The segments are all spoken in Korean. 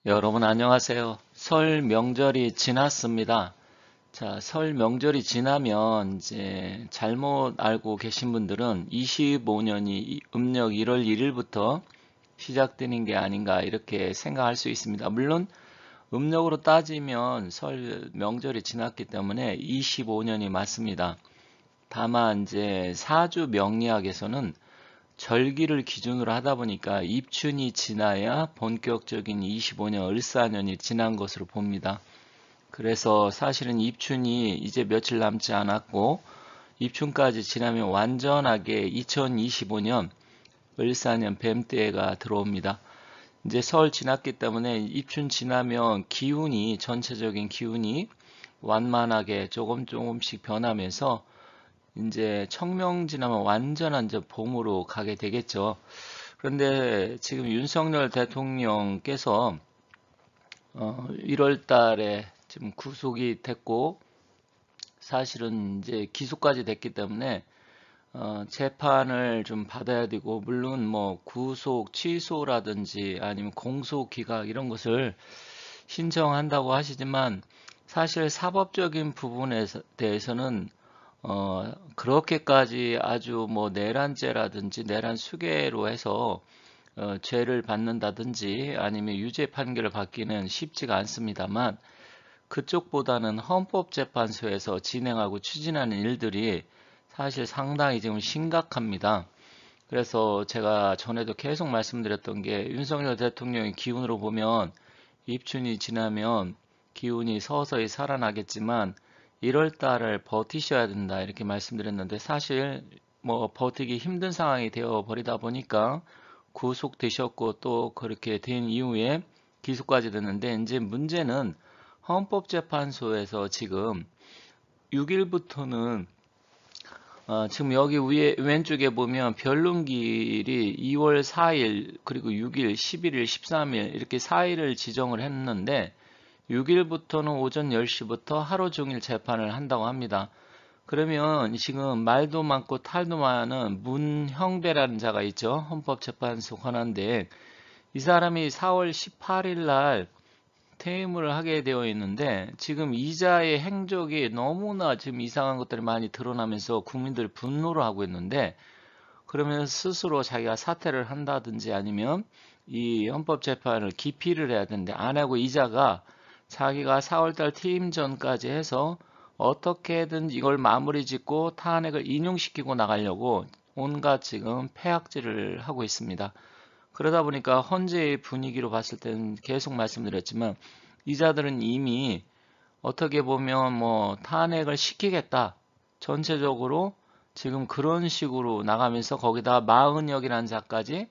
여러분 안녕하세요. 설 명절이 지났습니다. 자, 설 명절이 지나면 이제 잘못 알고 계신 분들은 25년이 음력 1월 1일부터 시작되는 게 아닌가 이렇게 생각할 수 있습니다. 물론 음력으로 따지면 설 명절이 지났기 때문에 25년이 맞습니다. 다만 이제 사주 명리학에서는 절기를 기준으로 하다 보니까 입춘이 지나야 본격적인 25년 을사년이 지난 것으로 봅니다. 그래서 사실은 입춘이 이제 며칠 남지 않았고 입춘까지 지나면 완전하게 2025년 을사년 뱀때가 들어옵니다. 이제 설 지났기 때문에 입춘 지나면 기운이 전체적인 기운이 완만하게 조금씩 변하면서 이제 청명 지나면 완전한 이제 봄으로 가게 되겠죠. 그런데 지금 윤석열 대통령께서 1월 달에 지금 구속이 됐고 사실은 이제 기소까지 됐기 때문에 재판을 좀 받아야 되고 물론 뭐 구속 취소라든지 아니면 공소 기각 이런 것을 신청한다고 하시지만 사실 사법적인 부분에 대해서는 그렇게까지 아주 뭐 내란죄라든지 내란수괴로 해서 죄를 받는다든지 아니면 유죄 판결을 받기는 쉽지가 않습니다만 그쪽보다는 헌법재판소에서 진행하고 추진하는 일들이 사실 상당히 지금 심각합니다. 그래서 제가 전에도 계속 말씀드렸던 게 윤석열 대통령의 기운으로 보면 입춘이 지나면 기운이 서서히 살아나겠지만 1월 달을 버티셔야 된다 이렇게 말씀드렸는데 사실 뭐 버티기 힘든 상황이 되어 버리다 보니까 구속되셨고 또 그렇게 된 이후에 기소까지 됐는데 이제 문제는 헌법재판소에서 지금 6일부터는 지금 여기 위에 왼쪽에 보면 변론기일이 2월 4일 그리고 6일, 11일, 13일 이렇게 4일을 지정을 했는데 6일부터는 오전 10시부터 하루 종일 재판을 한다고 합니다. 그러면 지금 말도 많고 탈도 많은 문형배라는 자가 있죠. 헌법재판소 권한대행. 이 사람이 4월 18일 날 퇴임을 하게 되어 있는데 지금 이자의 행적이 너무나 지금 이상한 것들이 많이 드러나면서 국민들이 분노를 하고 있는데 그러면 스스로 자기가 사퇴를 한다든지 아니면 이 헌법재판을 기피를 해야 되는데 안 하고 이자가 자기가 4월달 퇴임 전까지 해서 어떻게든 이걸 마무리 짓고 탄핵을 인용시키고 나가려고 온갖 지금 폐악질을 하고 있습니다. 그러다 보니까 헌재의 분위기로 봤을 때는 계속 말씀드렸지만 이자들은 이미 어떻게 보면 뭐 탄핵을 시키겠다. 전체적으로 지금 그런 식으로 나가면서 거기다 마은혁이라는 자까지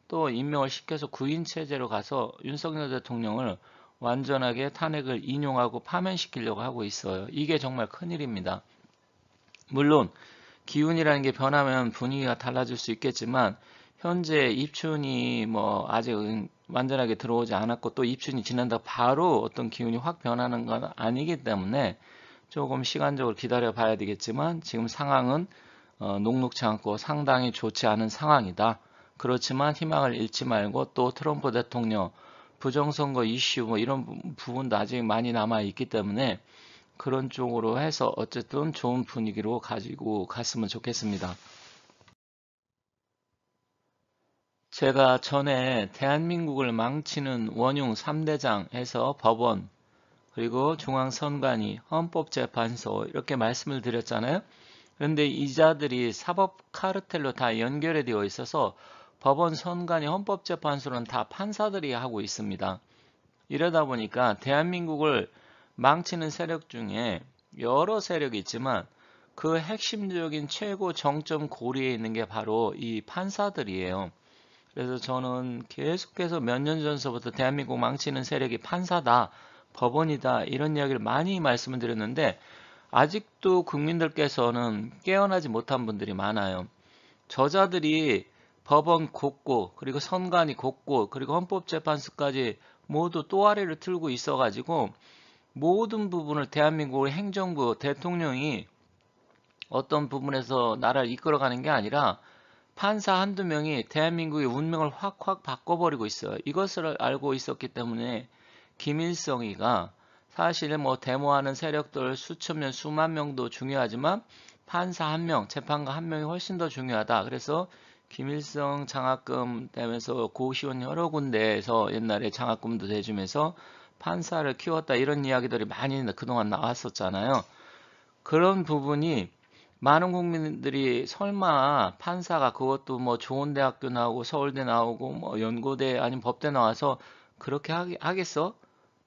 또 임명을 시켜서 구인 체제로 가서 윤석열 대통령을 완전하게 탄핵을 인용하고 파면시키려고 하고 있어요. 이게 정말 큰일입니다. 물론 기운이라는 게 변하면 분위기가 달라질 수 있겠지만 현재 입춘이 뭐 아직 완전하게 들어오지 않았고 또 입춘이 지난다고 바로 어떤 기운이 확 변하는 건 아니기 때문에 조금 시간적으로 기다려 봐야 되겠지만 지금 상황은 녹록지 않고 상당히 좋지 않은 상황이다. 그렇지만 희망을 잃지 말고 또 트럼프 대통령 부정선거 이슈 뭐 이런 부분도 아직 많이 남아 있기 때문에 그런 쪽으로 해서 어쨌든 좋은 분위기로 가지고 갔으면 좋겠습니다. 제가 전에 대한민국을 망치는 원흉 3대장 해서 법원, 그리고 중앙선관위, 헌법재판소 이렇게 말씀을 드렸잖아요. 그런데 이자들이 사법 카르텔로 다 연결이 되어 있어서 법원, 선관위, 헌법재판소는 다 판사들이 하고 있습니다. 이러다 보니까 대한민국을 망치는 세력 중에 여러 세력이 있지만 그 핵심적인 최고 정점 고리에 있는 게 바로 이 판사들이에요. 그래서 저는 계속해서 몇 년 전서부터 대한민국 망치는 세력이 판사다, 법원이다 이런 이야기를 많이 말씀을 드렸는데 아직도 국민들께서는 깨어나지 못한 분들이 많아요. 저자들이 법원 곳곳 그리고 선관위 곳곳 그리고 헌법재판소까지 모두 또아리를 틀고 있어가지고 모든 부분을 대한민국의 행정부 대통령이 어떤 부분에서 나라를 이끌어가는 게 아니라 판사 한두 명이 대한민국의 운명을 확확 바꿔버리고 있어요. 이것을 알고 있었기 때문에 김일성이가 사실 뭐 데모하는 세력들 수천 명, 수만 명도 중요하지만 판사 한 명, 재판관 한 명이 훨씬 더 중요하다. 그래서 김일성 장학금 되면서 고시원 여러 군데에서 옛날에 장학금도 대주면서 판사를 키웠다 이런 이야기들이 많이 그동안 나왔었잖아요. 그런 부분이 많은 국민들이 설마 판사가 그것도 뭐 좋은 대학교 나오고 서울대 나오고 뭐 연고대 아니면 법대 나와서 그렇게 하겠어?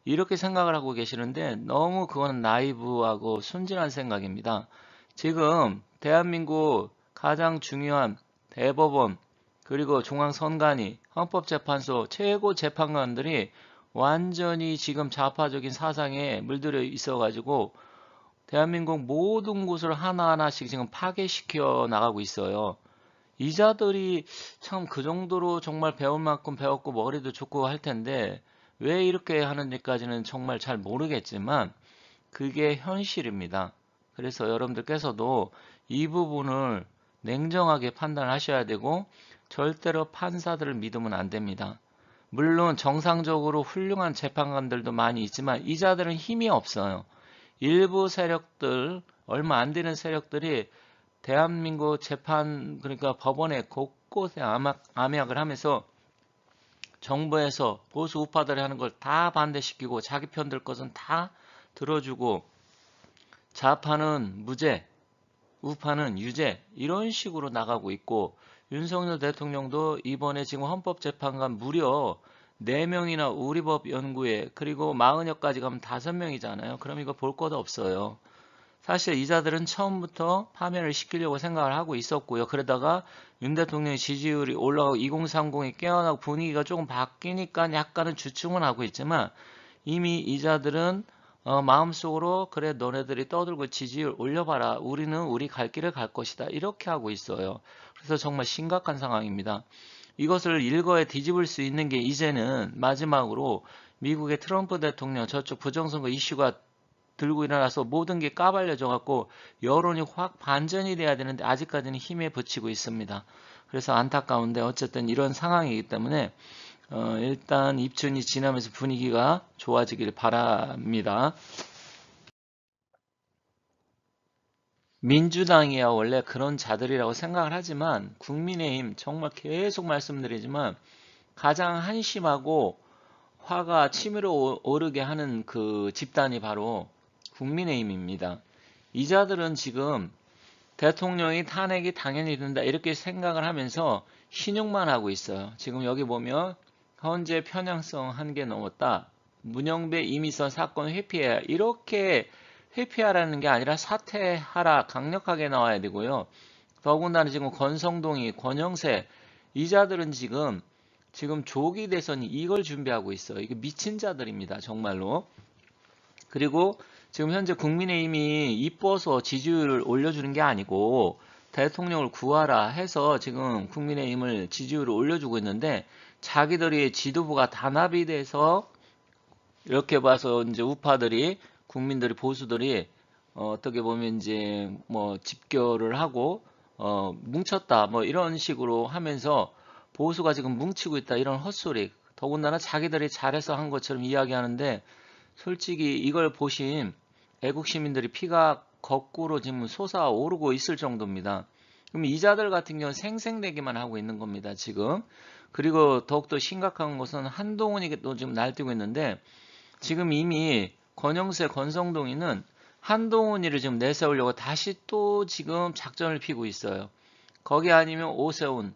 이렇게 생각을 하고 계시는데 너무 그건 나이브하고 순진한 생각입니다. 지금 대한민국 가장 중요한 대법원 그리고 중앙선관위 헌법재판소 최고 재판관들이 완전히 지금 좌파적인 사상에 물들여 있어가지고 대한민국 모든 곳을 하나하나씩 지금 파괴시켜 나가고 있어요. 이자들이 참 그 정도로 정말 배울 만큼 배웠고 머리도 좋고 할 텐데 왜 이렇게 하는지까지는 정말 잘 모르겠지만 그게 현실입니다. 그래서 여러분들께서도 이 부분을 냉정하게 판단하셔야 되고 절대로 판사들을 믿으면 안 됩니다. 물론 정상적으로 훌륭한 재판관들도 많이 있지만 이자들은 힘이 없어요. 일부 세력들, 얼마 안 되는 세력들이 대한민국 재판, 그러니까 법원에 곳곳에 암약을 하면서 정부에서 보수 우파들이 하는 걸 다 반대시키고 자기 편 들 것은 다 들어주고 좌파는 무죄, 우파는 유죄 이런 식으로 나가고 있고 윤석열 대통령도 이번에 지금 헌법재판관 무려 4명이나 우리 법 연구회 그리고 40여까지 가면 5명이잖아요. 그럼 이거 볼 것도 없어요. 사실 이자들은 처음부터 파면을 시키려고 생각을 하고 있었고요. 그러다가 윤 대통령의 지지율이 올라가고 2030이 깨어나고 분위기가 조금 바뀌니까 약간은 주춤은 하고 있지만 이미 이자들은 마음속으로 그래 너네들이 떠들고 지지율 올려봐라. 우리는 우리 갈 길을 갈 것이다. 이렇게 하고 있어요. 그래서 정말 심각한 상황입니다. 이것을 일거에 뒤집을 수 있는 게 이제는 마지막으로 미국의 트럼프 대통령 저쪽 부정선거 이슈가 들고 일어나서 모든 게 까발려져 갖고 여론이 확 반전이 돼야 되는데 아직까지는 힘에 부치고 있습니다. 그래서 안타까운데 어쨌든 이런 상황이기 때문에 일단 입춘이 지나면서 분위기가 좋아지길 바랍니다. 민주당이야 원래 그런 자들이라고 생각을 하지만 국민의힘 정말 계속 말씀드리지만 가장 한심하고 화가 치밀어 오르게 하는 그 집단이 바로 국민의힘입니다. 이 자들은 지금 대통령이 탄핵이 당연히 된다 이렇게 생각을 하면서 신용만 하고 있어요. 지금 여기 보면 현재 편향성 한계 넘었다. 문영배 이미선 사건 회피해야 이렇게 회피하라는 게 아니라 사퇴하라 강력하게 나와야 되고요. 더군다나 지금 권성동이 권영세 이 자들은 지금 조기 대선이 이걸 준비하고 있어요. 이게 미친 자들입니다. 정말로. 그리고 지금 현재 국민의힘이 이뻐서 지지율을 올려주는 게 아니고 대통령을 구하라 해서 지금 국민의힘을 지지율을 올려주고 있는데 자기들이 지도부가 단합이 돼서 이렇게 봐서 이제 우파들이 국민들이 보수들이 어떻게 보면 이제 뭐 집결을 하고 뭉쳤다 뭐 이런 식으로 하면서 보수가 지금 뭉치고 있다 이런 헛소리 더군다나 자기들이 잘해서 한 것처럼 이야기하는데 솔직히 이걸 보신 애국 시민들이 피가 거꾸로 지금 솟아오르고 있을 정도입니다. 그럼 이자들 같은 경우는 생색내기만 하고 있는 겁니다. 지금. 그리고 더욱더 심각한 것은 한동훈이 또 지금 날뛰고 있는데 지금 이미 권영세, 권성동이는 한동훈이를 지금 내세우려고 다시 또 지금 작전을 피고 있어요. 거기 아니면 오세훈,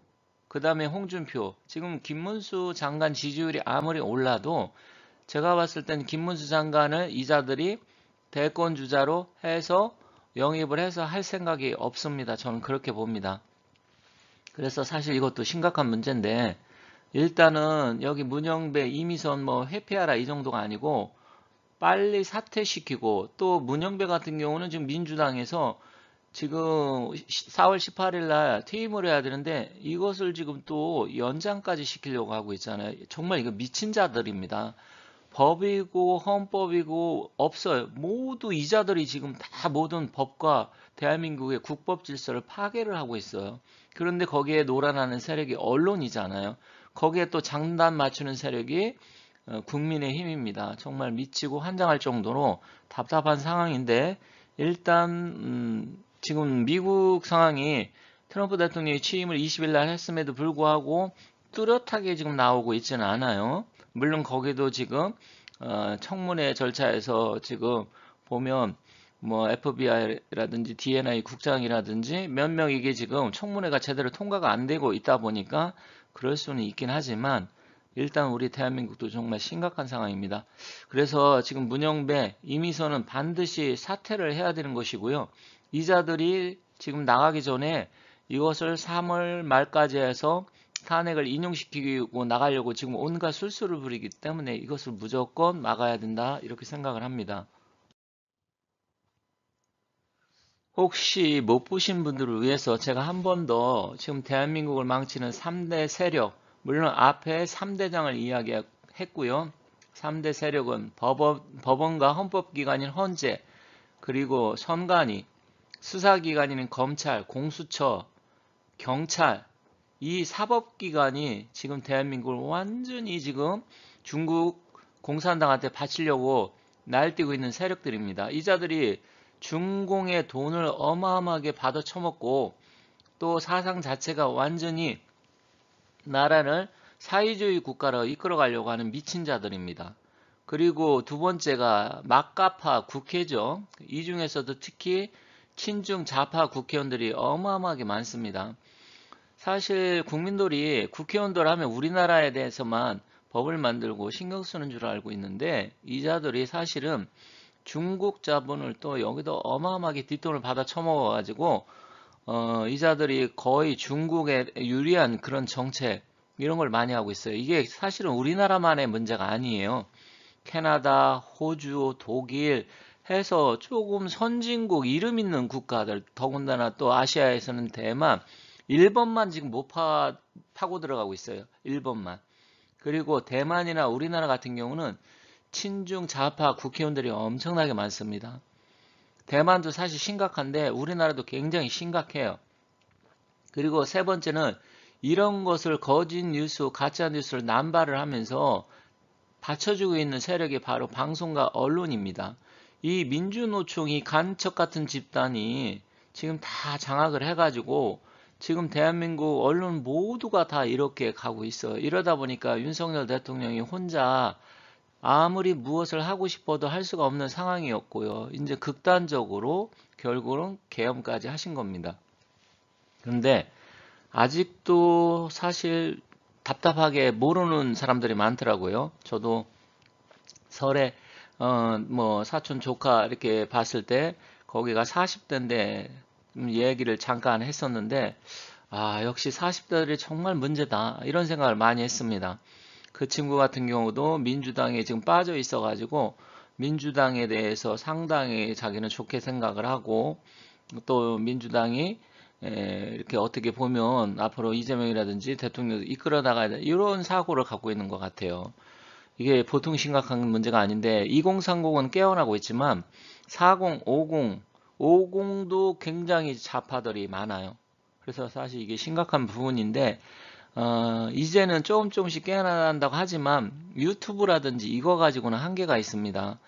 그 다음에 홍준표. 지금 김문수 장관 지지율이 아무리 올라도 제가 봤을 땐 김문수 장관을 이자들이 대권 주자로 해서 영입을 해서 할 생각이 없습니다. 저는 그렇게 봅니다. 그래서 사실 이것도 심각한 문제인데 일단은 여기 문영배, 이미선 뭐 회피하라 이 정도가 아니고 빨리 사퇴시키고 또 문영배 같은 경우는 지금 민주당에서 지금 4월 18일 날 퇴임을 해야 되는데 이것을 지금 또 연장까지 시키려고 하고 있잖아요. 정말 이거 미친 자들입니다. 법이고 헌법이고 없어요. 모두 이자들이 지금 다 모든 법과 대한민국의 국법 질서를 파괴를 하고 있어요. 그런데 거기에 놀아나는 세력이 언론이잖아요. 거기에 또 장단 맞추는 세력이 국민의 힘입니다. 정말 미치고 환장할 정도로 답답한 상황인데 일단 지금 미국 상황이 트럼프 대통령이 취임을 20일 날 했음에도 불구하고 뚜렷하게 지금 나오고 있지는 않아요. 물론 거기도 지금 청문회 절차에서 지금 보면 뭐 FBI라든지 DNI 국장이라든지 몇 명 이게 지금 청문회가 제대로 통과가 안 되고 있다 보니까 그럴 수는 있긴 하지만 일단 우리 대한민국도 정말 심각한 상황입니다. 그래서 지금 문영배, 이미선은 반드시 사퇴를 해야 되는 것이고요. 이자들이 지금 나가기 전에 이것을 3월 말까지 해서 탄핵을 인용시키고 나가려고 지금 온갖 술수를 부리기 때문에 이것을 무조건 막아야 된다 이렇게 생각을 합니다. 혹시 못 보신 분들을 위해서 제가 한 번 더 지금 대한민국을 망치는 3대 세력, 물론 앞에 3대장을 이야기했고요. 3대 세력은 법원과 헌법기관인 헌재, 그리고 선관위, 수사기관인 검찰, 공수처, 경찰, 이 사법기관이 지금 대한민국을 완전히 지금 중국 공산당한테 바치려고 날뛰고 있는 세력들입니다. 이 자들이 중공의 돈을 어마어마하게 받아 처먹고 또 사상 자체가 완전히 나라를 사회주의 국가로 이끌어 가려고 하는 미친 자들입니다. 그리고 두 번째가 막가파 국회죠. 이 중에서도 특히 친중 좌파 국회의원들이 어마어마하게 많습니다. 사실 국민들이 국회의원들 하면 우리나라에 대해서만 법을 만들고 신경 쓰는 줄 알고 있는데 이 자들이 사실은 중국 자본을 또 여기도 어마어마하게 뒷돈을 받아 처먹어 가지고 이 자들이 거의 중국에 유리한 그런 정책 이런 걸 많이 하고 있어요. 이게 사실은 우리나라만의 문제가 아니에요. 캐나다, 호주, 독일 해서 조금 선진국 이름 있는 국가들, 더군다나 또 아시아에서는 대만, 일본만 지금 못 파고 들어가고 있어요. 일본만. 그리고 대만이나 우리나라 같은 경우는 친중 좌파 국회의원들이 엄청나게 많습니다. 대만도 사실 심각한데 우리나라도 굉장히 심각해요. 그리고 세 번째는 이런 것을 거짓 뉴스, 가짜 뉴스를 남발을 하면서 받쳐주고 있는 세력이 바로 방송과 언론입니다. 이 민주노총이 간첩 같은 집단이 지금 다 장악을 해가지고 지금 대한민국 언론 모두가 다 이렇게 가고 있어요. 이러다 보니까 윤석열 대통령이 혼자 아무리 무엇을 하고 싶어도 할 수가 없는 상황이었고요. 이제 극단적으로 결국은 계엄까지 하신 겁니다. 그런데 아직도 사실 답답하게 모르는 사람들이 많더라고요. 저도 설에 뭐 사촌 조카 이렇게 봤을 때 거기가 40대인데 얘기를 잠깐 했었는데 역시 40대들이 정말 문제다 이런 생각을 많이 했습니다. 그 친구 같은 경우도 민주당에 지금 빠져 있어 가지고 민주당에 대해서 상당히 자기는 좋게 생각을 하고 또 민주당이 이렇게 어떻게 보면 앞으로 이재명이라든지 대통령을 이끌어 나가야 돼 이런 사고를 갖고 있는 것 같아요. 이게 보통 심각한 문제가 아닌데 2030은 깨어나고 있지만 40, 50도 굉장히 좌파들이 많아요. 그래서 사실 이게 심각한 부분인데 이제는 조금씩 깨어난다고 하지만 유튜브라든지 이거 가지고는 한계가 있습니다.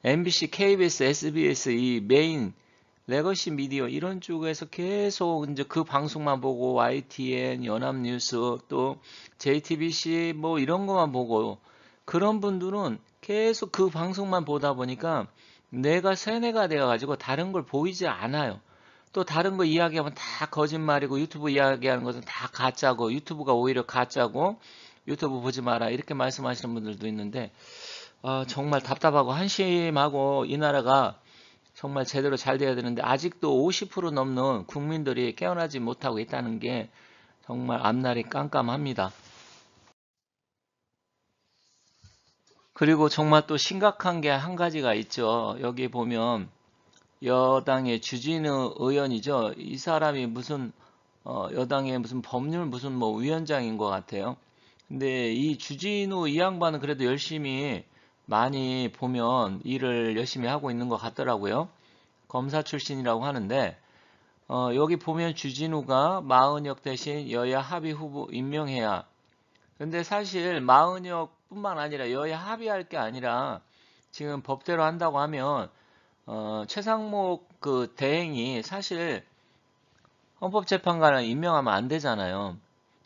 MBC, KBS, SBS 이 메인 레거시 미디어 이런 쪽에서 계속 이제 그 방송만 보고 YTN, 연합뉴스 또 JTBC 뭐 이런 것만 보고 그런 분들은 계속 그 방송만 보다 보니까 내가 세뇌가 되어 가지고 다른 걸 보이지 않아요. 또 다른 거 이야기하면 다 거짓말이고 유튜브 이야기하는 것은 다 가짜고 유튜브가 오히려 가짜고 유튜브 보지 마라 이렇게 말씀하시는 분들도 있는데 정말 답답하고 한심하고 이 나라가 정말 제대로 잘 돼야 되는데 아직도 50% 넘는 국민들이 깨어나지 못하고 있다는 게 정말 앞날이 깜깜합니다. 그리고 정말 또 심각한 게 한 가지가 있죠. 여기 보면 여당의 주진우 의원이죠. 이 사람이 무슨 여당의 무슨 법률 무슨 뭐 위원장인 것 같아요. 근데 이 주진우 이 양반은 그래도 열심히 많이 보면 일을 열심히 하고 있는 것 같더라고요. 검사 출신이라고 하는데 여기 보면 주진우가 마은혁 대신 여야 합의 후보 임명해야 근데 사실 마은혁뿐만 아니라 여야 합의할 게 아니라 지금 법대로 한다고 하면 최상목 그 대행이 사실 헌법재판관을 임명하면 안 되잖아요.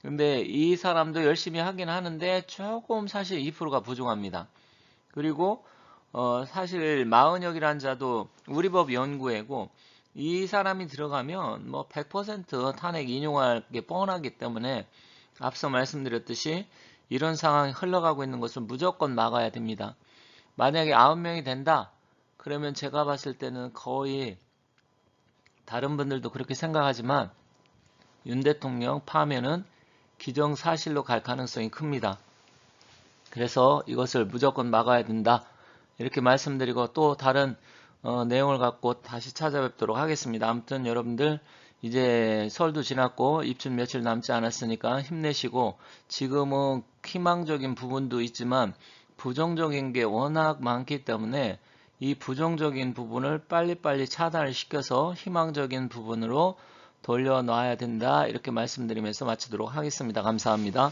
근데 이 사람도 열심히 하긴 하는데 조금 사실 2%가 부족합니다. 그리고 사실 마은혁이라는 자도 우리 법 연구회고 이 사람이 들어가면 뭐 100% 탄핵 인용할 게 뻔하기 때문에 앞서 말씀드렸듯이 이런 상황이 흘러가고 있는 것을 무조건 막아야 됩니다. 만약에 9명이 된다? 그러면 제가 봤을 때는 거의 다른 분들도 그렇게 생각하지만 윤 대통령 파면은 기정사실로 갈 가능성이 큽니다. 그래서 이것을 무조건 막아야 된다. 이렇게 말씀드리고 또 다른 내용을 갖고 다시 찾아뵙도록 하겠습니다. 아무튼 여러분들 이제 설도 지났고 입춘 며칠 남지 않았으니까 힘내시고 지금은 희망적인 부분도 있지만 부정적인 게 워낙 많기 때문에 이 부정적인 부분을 빨리빨리 차단을 시켜서 희망적인 부분으로 돌려놔야 된다. 이렇게 말씀드리면서 마치도록 하겠습니다. 감사합니다.